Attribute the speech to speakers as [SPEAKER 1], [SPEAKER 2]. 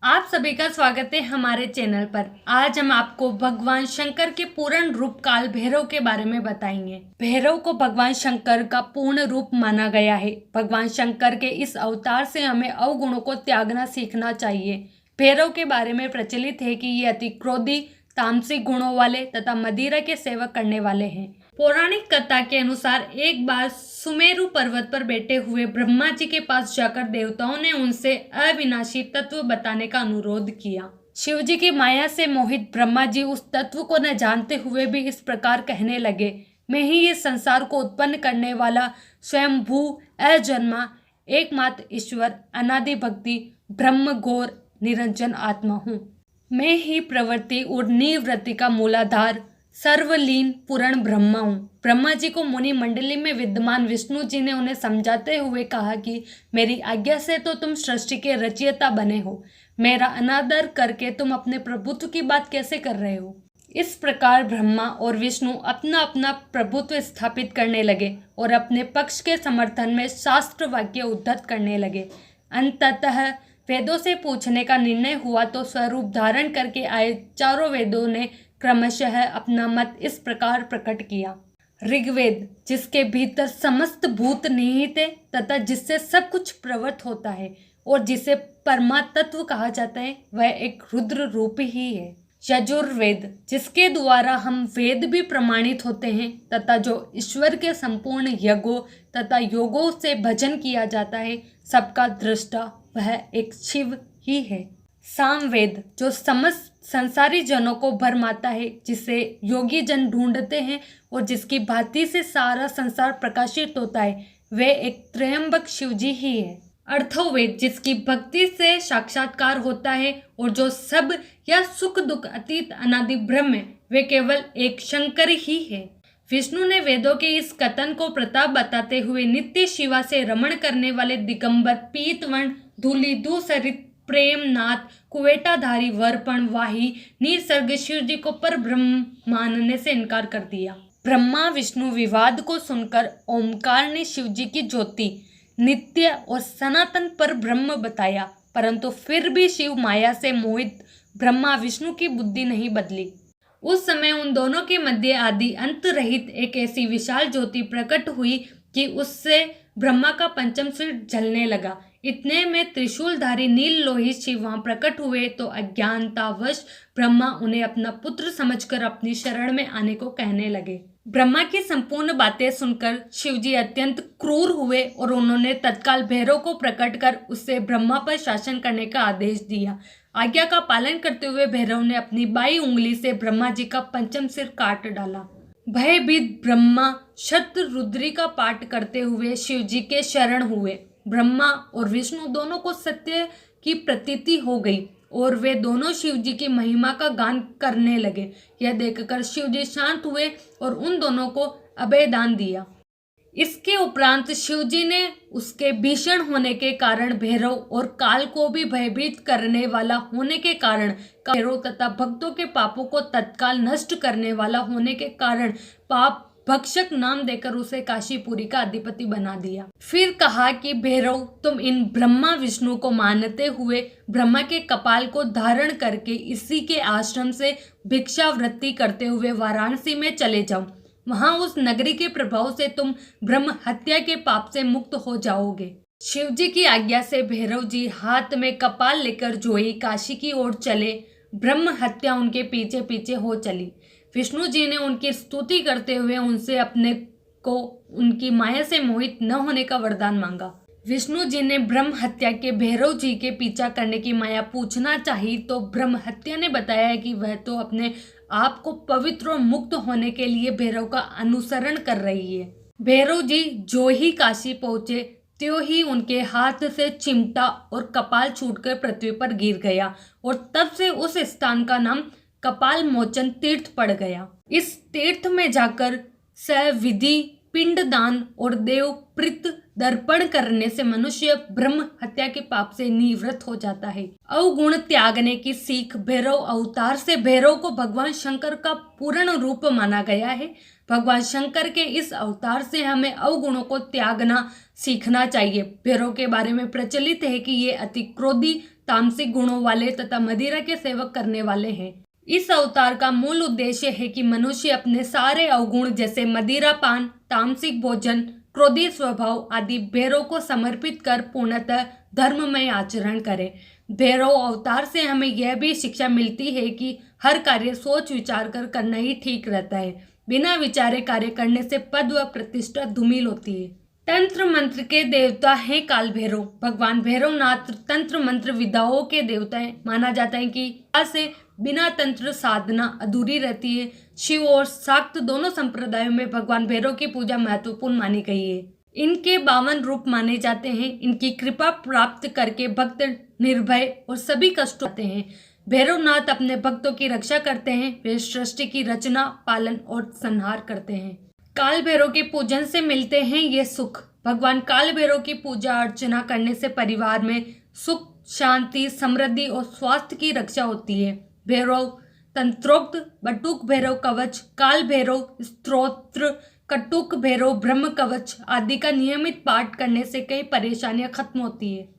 [SPEAKER 1] आप सभी का स्वागत है हमारे चैनल पर। आज हम आपको भगवान शंकर के पूर्ण रूप काल भैरव के बारे में बताएंगे। भैरव को भगवान शंकर का पूर्ण रूप माना गया है। भगवान शंकर के इस अवतार से हमें अवगुणों को त्यागना सीखना चाहिए। भैरव के बारे में प्रचलित है कि ये अति क्रोधी, तामसिक गुणों वाले तथा मदिरा के सेवक करने वाले हैं। पौराणिक कथा के अनुसार एक बार सुमेरु पर्वत पर बैठे हुए ब्रह्मा जी के पास जाकर देवताओं ने उनसे अविनाशी तत्व बताने का अनुरोध किया। शिव जी की माया से मोहित ब्रह्मा जी उस तत्व को न जानते हुए भी इस प्रकार कहने लगे, मैं ही इस संसार को उत्पन्न करने वाला स्वयंभू अजन्मा एकमात्र ईश्वर अनादि भक्ति ब्रह्म घोर निरंजन आत्मा हूँ। मैं ही प्रवृत्ति और निवृत्ति का मूलाधार सर्वलीन पूर्ण ब्रह्मा हूँ। ब्रह्मा जी को मुनि मंडली में विद्यमान विष्णु जी ने उन्हें समझाते हुए कहा कि मेरी आज्ञा से तो तुम सृष्टि के रचयिता बने हो, मेरा अनादर करके तुम अपने प्रभुत्व की बात कैसे कर रहे हो। इस प्रकार ब्रह्मा और विष्णु अपना अपना प्रभुत्व स्थापित करने लगे और अपने पक्ष के समर्थन में शास्त्र वाक्य उद्धत करने लगे। अंततः वेदों से पूछने का निर्णय हुआ तो स्वरूप धारण करके आए चारों वेदों ने क्रमशः अपना मत इस प्रकार प्रकट किया। ऋग्वेद, जिसके भीतर समस्त भूत निहित है तथा जिससे सब कुछ प्रवृत्त होता है और जिसे परमात्म कहा जाता है, वह एक रुद्र रूप ही है। यजुर्वेद, जिसके द्वारा हम वेद भी प्रमाणित होते हैं तथा जो ईश्वर के संपूर्ण यज्ञों तथा योगों से भजन किया जाता है, सबका दृष्टा वह एक शिव ही है। सामवेद, जो समस्त संसारी जनों को भरमाता है, जिसे योगी जन ढूंढते हैं और जिसकी भांति से सारा संसार प्रकाशित होता है, वे एक त्रयंबक शिवजी ही है। अर्थवेद, जिसकी भक्ति से साक्षात्कार होता है और जो सब या सुख दुख अतीत अनादि ब्रह्म है, वे केवल एक शंकर ही है। विष्णु ने वेदों के इस कथन को प्रताप बताते हुए नित्य शिवा से रमण करने वाले दिगंबर पीतवर्ण धूली दूसरित प्रेमनाथ कुवेटाधारी वरपण वाही निसर्ग शिव जी को पर ब्रह्म मानने से इनकार कर दिया। ब्रह्मा विष्णु विवाद को सुनकर ओमकार ने शिव जी की ज्योति नित्य और सनातन पर ब्रह्म बताया, परंतु फिर भी शिव माया से मोहित ब्रह्मा विष्णु की बुद्धि नहीं बदली। उस समय उन दोनों के मध्य आदि अंत रहित एक ऐसी विशाल ज्योति प्रकट हुई कि उससे ब्रह्मा का पंचम सिर जलने लगा। इतने में त्रिशूलधारी नील लोहित शिव वहां प्रकट हुए तो अज्ञानतावश ब्रह्मा उन्हें अपना पुत्र समझकर अपनी शरण में आने को कहने लगे। ब्रह्मा की संपूर्ण बातें सुनकर शिवजी अत्यंत क्रूर हुए और उन्होंने तत्काल भैरव को प्रकट कर उससे ब्रह्मा पर शासन करने का आदेश दिया। आज्ञा का पालन करते हुए भैरव ने अपनी बाई उंगली से ब्रह्मा जी का पंचम सिर काट डाला। भयभीत ब्रह्मा शतरुद्री का पाठ करते हुए शिव जी के शरण हुए। ब्रह्मा और विष्णु दोनों को सत्य की प्रतीति हो गई और वे दोनों शिव जी की महिमा का गान करने लगे। यह देखकर शिव जी शांत हुए और उन दोनों को अभय दान दिया। इसके उपरांत शिव जी ने उसके भीषण होने के कारण भैरव और काल को भी भयभीत करने वाला होने के कारण भैरव तथा भक्तों के पापों को तत्काल नष्ट करने वाला होने के कारण पाप भक्षक नाम देकर उसे काशीपुरी का अधिपति बना दिया। फिर कहा कि भैरव, तुम इन ब्रह्मा विष्णु को मानते हुए ब्रह्मा के कपाल को धारण करके इसी के आश्रम से भिक्षावृत्ति करते हुए वाराणसी में चले जाओ। वहां उस नगरी के प्रभाव से तुम ब्रह्म हत्या के पाप से मुक्त हो जाओगे। शिव जी की आज्ञा से भैरव जी हाथ में कपाल लेकर जोई काशी की ओर चले। ब्रह्म हत्या उनके पीछे पीछे हो चली। विष्णु जी ने उनकी स्तुति करते हुए उनसे अपने को उनकी माया से मोहित न होने का वरदान मांगा। विष्णु जी ने ब्रह्म हत्या के भैरव जी के पीछा करने की माया पूछना चाही तो ब्रह्म हत्या ने बताया कि वह तो अपने आप को पवित्र और मुक्त होने के लिए भैरव का अनुसरण कर रही है। भैरव जी जो ही काशी पहुंचे त्यों ही उनके हाथ से चिमटा और कपाल छूटकर पृथ्वी पर गिर गया और तब से उस स्थान का नाम कपाल मोचन तीर्थ पड़ गया। इस तीर्थ में जाकर सविधि पिंडदान और देव प्रीत दर्पण करने से मनुष्य ब्रह्म हत्या के पाप से निवृत्त हो जाता है। अवगुण त्यागने की सीख भैरव अवतार से भैरव को भगवान शंकर का पूर्ण रूप माना गया है। भगवान शंकर के इस अवतार से हमें अवगुणों को त्यागना सीखना चाहिए। भैरव के बारे में प्रचलित है कि ये अति क्रोधी, तामसिक गुणों वाले तथा मदिरा के सेवक करने वाले हैं। इस अवतार का मूल उद्देश्य है कि मनुष्य अपने सारे अवगुण जैसे मदिरा पान, तामसिक भोजन, क्रोधी स्वभाव आदि भैरव को समर्पित कर पूर्णतः धर्ममय आचरण करे। भैरव अवतार से हमें यह भी शिक्षा मिलती है कि हर कार्य सोच विचार कर करना ही ठीक रहता है। बिना विचारे कार्य करने से पद व प्रतिष्ठा धूमिल होती है। तंत्र मंत्र के देवता हैं काल भैरव। भगवान भैरवनाथ तंत्र मंत्र विद्याओं के देवता हैं। माना जाता है कि से बिना तंत्र साधना अधूरी रहती है। शिव और शाक्त दोनों संप्रदायों में भगवान भैरव की पूजा महत्वपूर्ण मानी गई है। इनके 52 रूप माने जाते हैं। इनकी कृपा प्राप्त करके भक्त निर्भय और सभी कष्ट होते हैं। भैरवनाथ अपने भक्तों की रक्षा करते हैं। वे सृष्टि की रचना, पालन और संहार करते हैं। काल भैरव के पूजन से मिलते हैं ये सुख। भगवान काल भैरव की पूजा अर्चना करने से परिवार में सुख, शांति, समृद्धि और स्वास्थ्य की रक्षा होती है। भैरव तंत्रोक्त बटुक भैरव कवच, काल भैरव स्तोत्र, कटुक भैरव ब्रह्म कवच आदि का नियमित पाठ करने से कई परेशानियां खत्म होती है।